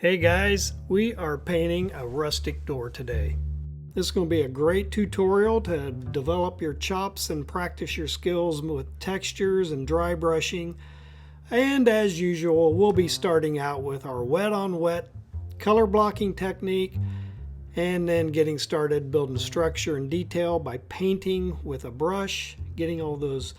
Hey guys, we are painting a rustic door today. This is going to be a great tutorial to develop your chops and practice your skills with textures and dry brushing. And as usual, we'll be starting out with our wet on wet color blocking technique and then getting started building structure and detail by painting with a brush, getting all those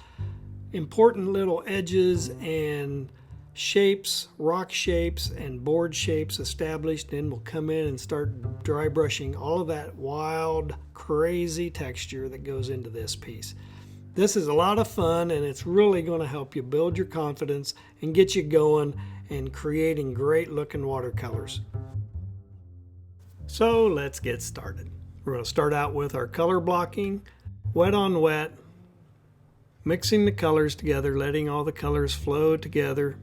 important little edges and shapes, rock shapes and board shapes established. Then we'll come in and start dry brushing all of that wild, crazy texture that goes into this piece. This is a lot of fun, and it's really going to help you build your confidence and get you going and creating great looking watercolors. So let's get started. We're going to start out with our color blocking, wet on wet, mixing the colors together, letting all the colors flow together.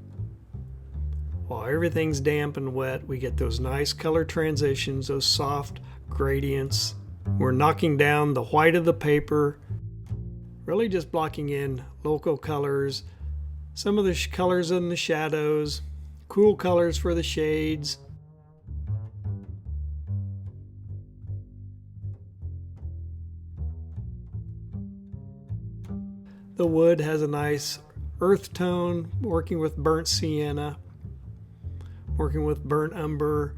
While everything's damp and wet, we get those nice color transitions, those soft gradients. We're knocking down the white of the paper, really just blocking in local colors, some of the colors in the shadows, cool colors for the shades. The wood has a nice earth tone, working with burnt sienna, working with burnt umber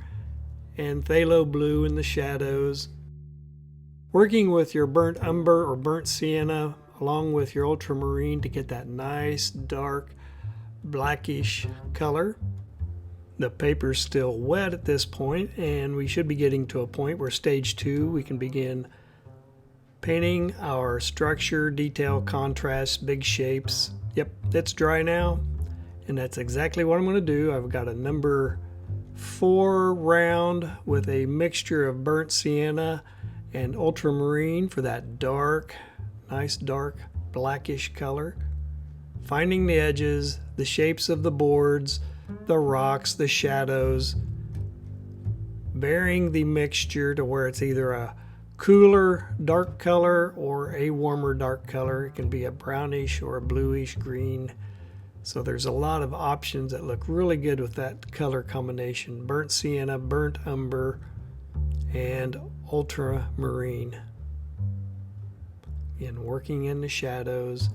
and phthalo blue in the shadows. Working with your burnt umber or burnt sienna along with your ultramarine to get that nice dark blackish color. The paper's still wet at this point, and we should be getting to a point where stage 2 we can begin painting our structure, detail, contrast, big shapes. Yep, it's dry now, and that's exactly what I'm going to do. I've got a number 4 round with a mixture of burnt sienna and ultramarine for that dark, nice dark blackish color. Finding the edges, the shapes of the boards, the rocks, the shadows, varying the mixture to where it's either a cooler dark color or a warmer dark color. It can be a brownish or a bluish green. So there's a lot of options that look really good with that color combination. Burnt sienna, burnt umber, and ultramarine. Again, working in the shadows,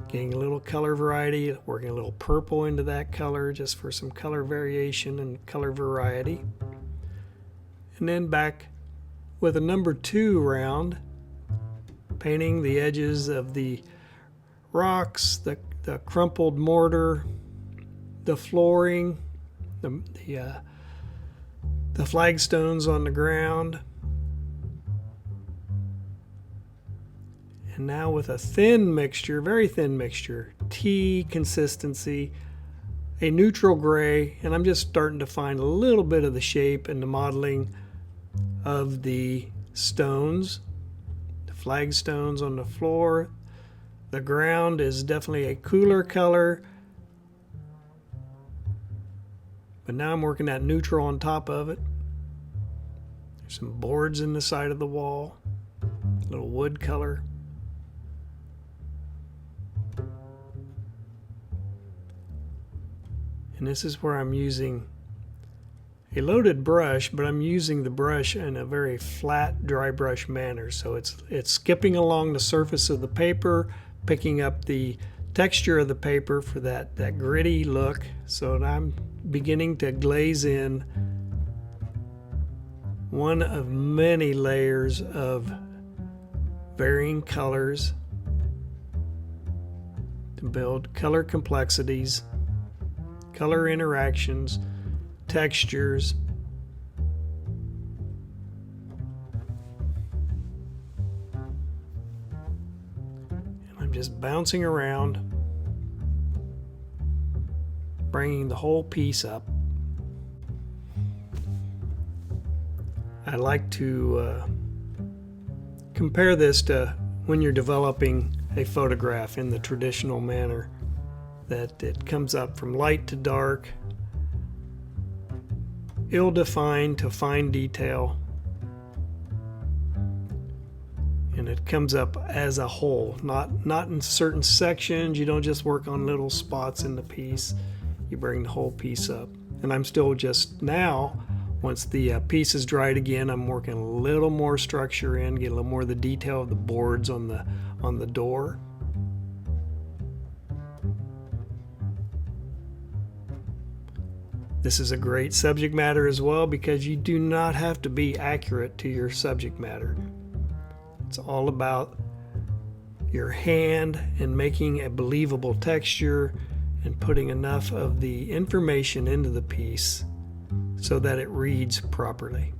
getting a little color variety, working a little purple into that color just for some color variation and color variety. And then back with a number 2 round, painting the edges of the rocks, the crumpled mortar, the flooring, the flagstones on the ground. And now with a thin mixture, very thin mixture, tea consistency, a neutral gray, and I'm just starting to find a little bit of the shape and the modeling of the stones, the flagstones on the floor. The ground is definitely a cooler color, but now I'm working that neutral on top of it. There's some boards in the side of the wall, a little wood color. And this is where I'm using a loaded brush, but I'm using the brush in a very flat dry brush manner. So it's skipping along the surface of the paper, picking up the texture of the paper for that gritty look. So I'm beginning to glaze in one of many layers of varying colors to build color complexities, color interactions, textures. And I'm just bouncing around, bringing the whole piece up. I like to compare this to when you're developing a photograph in the traditional manner, that it comes up from light to dark, ill-defined to fine detail, and it comes up as a whole, not in certain sections. You don't just work on little spots in the piece, you bring the whole piece up. And I'm still just now Once the piece is dried again, I'm working a little more structure in, get a little more of the detail of the boards on the door. This is a great subject matter as well because you do not have to be accurate to your subject matter. It's all about your hand and making a believable texture and putting enough of the information into the piece so that it reads properly.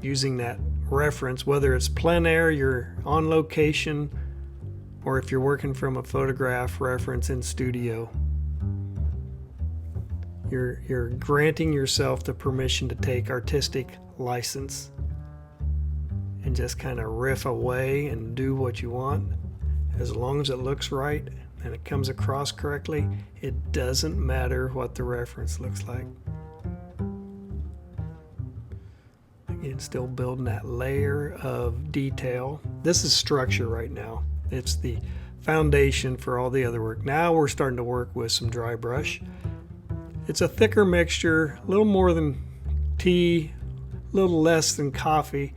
Using that reference, whether it's plein air, you're on location, or if you're working from a photograph reference in studio, you're granting yourself the permission to take artistic license and just kind of riff away and do what you want. As long as it looks right and it comes across correctly, it doesn't matter what the reference looks like. Again, still building that layer of detail. This is structure right now. It's the foundation for all the other work. Now we're starting to work with some dry brush. It's a thicker mixture, a little more than tea, a little less than coffee.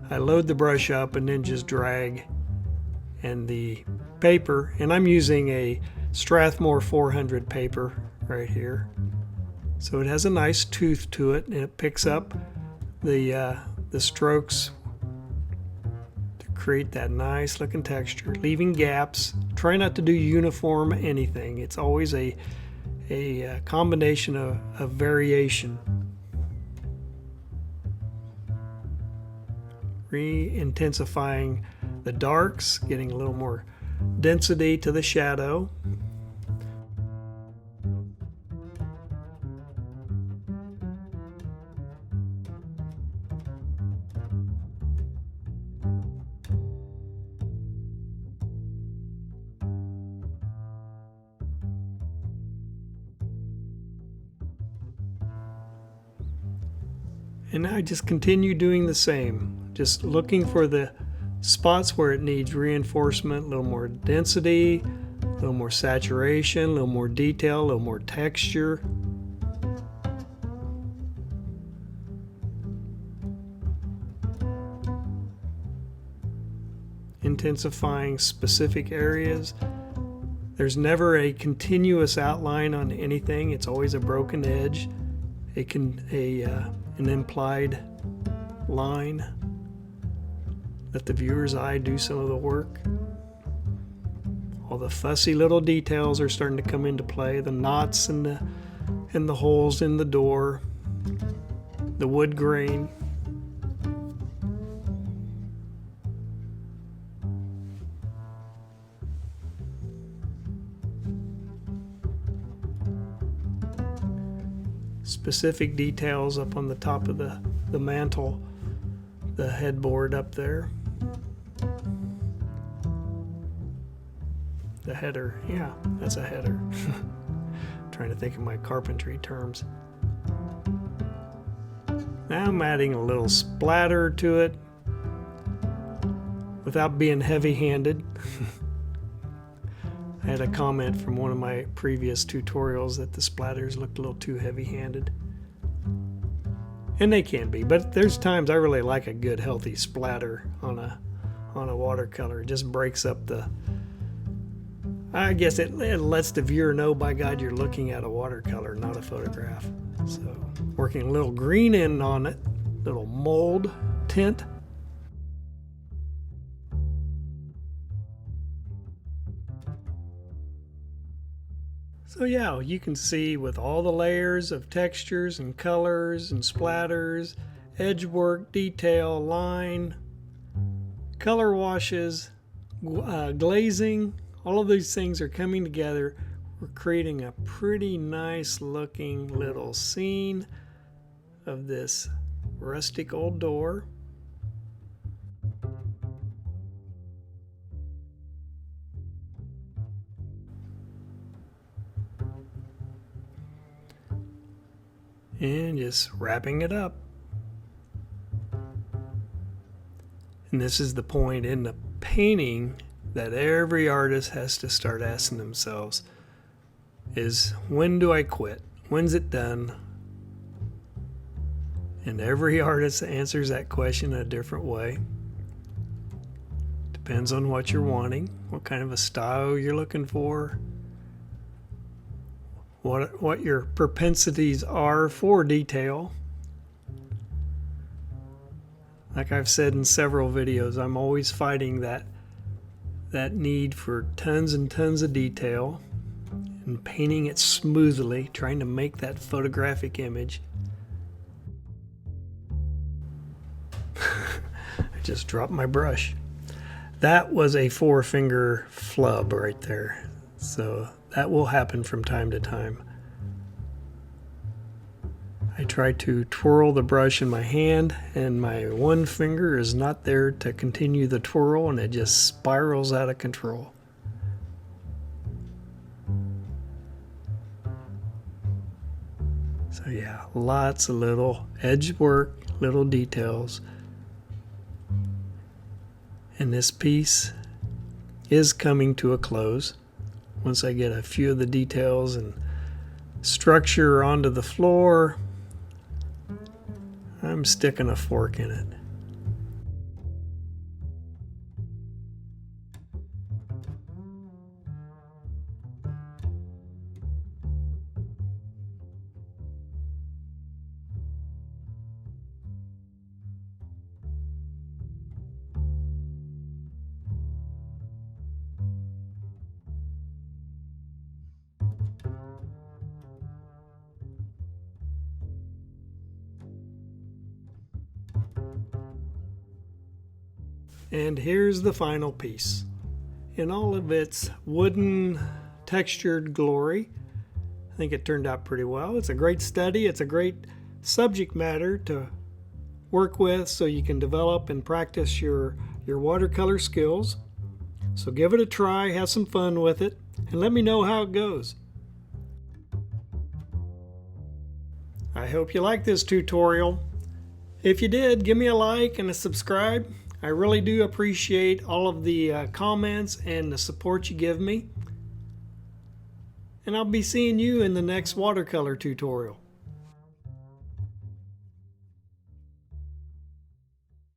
I load the brush up and then just drag, and the paper, and I'm using a Strathmore 400 paper right here. So it has a nice tooth to it, and it picks up the strokes to create that nice looking texture, leaving gaps. Try not to do uniform anything. It's always a combination of variation. Re-intensifying the darks, getting a little more density to the shadow. And now I just continue doing the same, just looking for the spots where it needs reinforcement, a little more density, a little more saturation, a little more detail, a little more texture. Intensifying specific areas. There's never a continuous outline on anything. It's always a broken edge. An implied line. Let the viewer's eye do some of the work. All the fussy little details are starting to come into play. The knots and the holes in the door. The wood grain. Specific details up on the top of the mantle, the headboard up there. The header, yeah, that's a header. Trying to think of my carpentry terms. Now I'm adding a little splatter to it without being heavy-handed. I had a comment from one of my previous tutorials that the splatters looked a little too heavy-handed. And they can be, but there's times I really like a good healthy splatter on a watercolor. It just breaks up I guess it lets the viewer know, by God, you're looking at a watercolor, not a photograph. So working a little green in on it, little mold tint. So yeah, you can see with all the layers of textures and colors and splatters, edge work, detail, line, color washes, glazing, all of these things are coming together. We're creating a pretty nice looking little scene of this rustic old door. And just wrapping it up. And this is the point in the painting that every artist has to start asking themselves is, when do I quit? When's it done? And every artist answers that question in a different way. Depends on what you're wanting, what kind of a style you're looking for, what your propensities are for detail. Like I've said in several videos, I'm always fighting that need for tons and tons of detail and painting it smoothly, trying to make that photographic image. I just dropped my brush. That was a 4-finger flub right there. So that will happen from time to time. I try to twirl the brush in my hand and my one finger is not there to continue the twirl and it just spirals out of control. So yeah, lots of little edge work, little details. And this piece is coming to a close. Once I get a few of the details and structure onto the floor, I'm sticking a fork in it. And here's the final piece. In all of its wooden textured glory, I think it turned out pretty well. It's a great study. It's a great subject matter to work with so you can develop and practice your watercolor skills. So give it a try, have some fun with it, and let me know how it goes. I hope you liked this tutorial. If you did, give me a like and a subscribe. I really do appreciate all of the comments and the support you give me. And I'll be seeing you in the next watercolor tutorial.